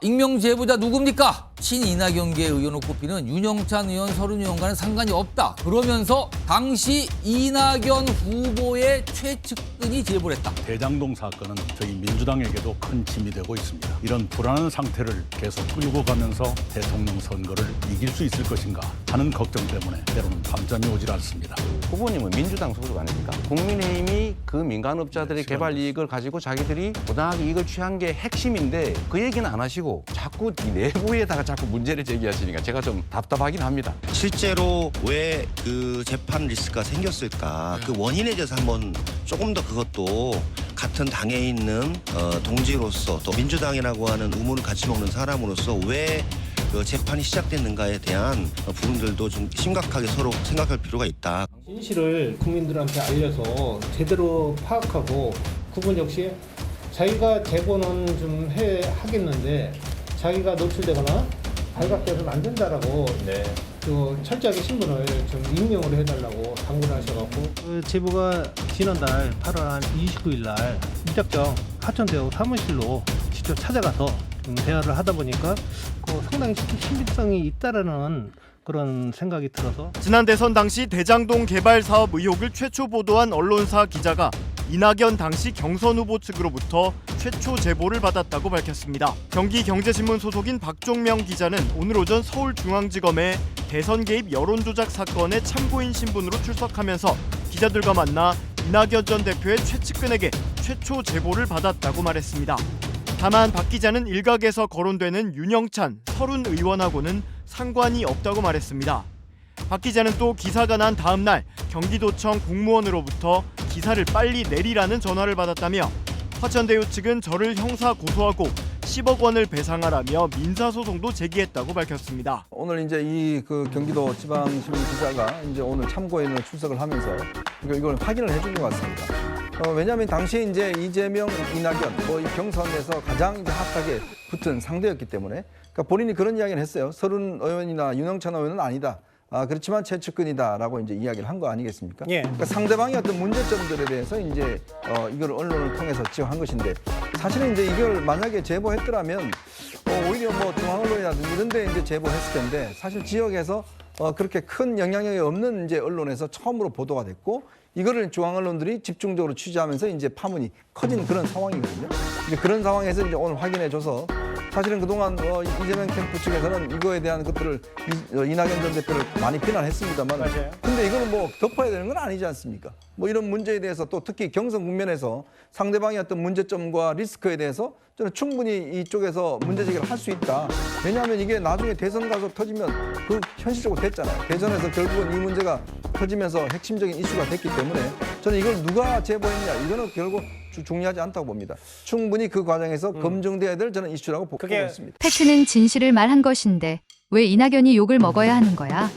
익명 제보자 누굽니까? 친이낙연계 의원을 꼽히는 윤영찬 의원 30의원과는 상관이 없다. 그러면서 당시 이낙연 후보의 최측근이 제보를 했다. 대장동 사건은 저희 민주당에게도 큰 짐이 되고 있습니다. 이런 불안한 상태를 계속 끌고 가면서 대통령 선거를 이길 수 있을 것인가 하는 걱정 때문에 때로는 밤잠이 오질 않습니다. 후보님은 민주당 소속 아닙니까? 국민의힘이 그 민간업자들의 개발 이익을 가지고 자기들이 부당하게 이익을 취한 게 핵심인데 그 얘기는 안 하시고 자꾸 이 내부에다가 자꾸 문제를 제기하시니까 제가 좀 답답하긴 합니다. 실제로 왜 그 재판 리스크가 생겼을까? 그 원인에 대해서 한번 조금 더 그것도 같은 당에 있는 동지로서 또 민주당이라고 하는 우물을 같이 먹는 사람으로서 왜 그 재판이 시작됐는가에 대한 부분들도 좀 심각하게 서로 생각할 필요가 있다. 진실을 국민들한테 알려서 제대로 파악하고 그분 역시 자기가 제보는 좀 하겠는데 자기가 노출되거나 발각돼서는 안 된다라고 또 철저하게 신분을 좀 임명을 해달라고 당부를 하셔갖고 그 제보가 지난달 8월 29일 날 이작정 하천대우 사무실로 직접 찾아가서 대화를 하다 보니까 상당히 신빙성이 있다라는 그런 생각이 들어서 지난 대선 당시 대장동 개발 사업 의혹을 최초 보도한 언론사 기자가 이낙연 당시 경선 후보 측으로부터 최초 제보를 받았다고 밝혔습니다. 경기경제신문 소속인 박종명 기자는 오늘 오전 서울중앙지검에 대선 개입 여론조작 사건의 참고인 신분으로 출석하면서 기자들과 만나 이낙연 전 대표의 최측근에게 최초 제보를 받았다고 말했습니다. 다만 박 기자는 일각에서 거론되는 윤영찬, 서른 의원하고는 상관이 없다고 말했습니다. 박 기자는 또 기사가 난 다음 날 경기도청 공무원으로부터 기사를 빨리 내리라는 전화를 받았다며 화천대유 측은 저를 형사 고소하고 10억 원을 배상하라며 민사소송도 제기했다고 밝혔습니다. 오늘 이제 이 경기도 지방신문 기자가 이제 오늘 참고인으로 출석을 하면서 이걸 확인을 해준 것 같습니다. 왜냐하면 당시에 이제 이재명, 이낙연 이 경선에서 가장 이제 핫하게 붙은 상대였기 때문에 그러니까 본인이 그런 이야기를 했어요. 서른 의원이나 윤영찬 의원은 아니다. 그렇지만 최측근이다라고 이제 이야기를 한 거 아니겠습니까? 예. 그러니까 상대방의 어떤 문제점들에 대해서 이제 이걸 언론을 통해서 지적한 것인데 사실은 이제 이걸 만약에 제보했더라면 오히려 중앙언론이라든지 이런 데 이제 제보했을 텐데 사실 지역에서 그렇게 큰 영향력이 없는 이제 언론에서 처음으로 보도가 됐고 이거를 중앙 언론들이 집중적으로 취재하면서 이제 파문이 커진 그런 상황이거든요. 이제 그런 상황에서 이제 오늘 확인해줘서 사실은 그동안 이재명 캠프 측에서는 이거에 대한 것들을 이낙연 전 대표를 많이 비난했습니다만 근데 이거는 덮어야 되는 건 아니지 않습니까? 이런 문제에 대해서 또 특히 경선 국면에서 상대방의 어떤 문제점과 리스크에 대해서 저는 충분히 이쪽에서 문제 제기를 할 수 있다. 왜냐하면 이게 나중에 대선 가서 터지면 현실적으로 됐잖아요. 대선에서 결국은 이 문제가 터지면서 핵심적인 이슈가 됐기 때문에 저는 이걸 누가 제보했냐 이거는 결국 중요하지 않다고 봅니다. 충분히 그 과정에서 검증돼야 될 저는 이슈라고 보고 있습니다. 팩트는 진실을 말한 것인데 왜 이낙연이 욕을 먹어야 하는 거야?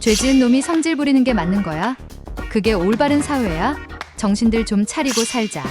죄 지은 놈이 성질 부리는 게 맞는 거야? 그게 올바른 사회야? 정신들 좀 차리고 살자.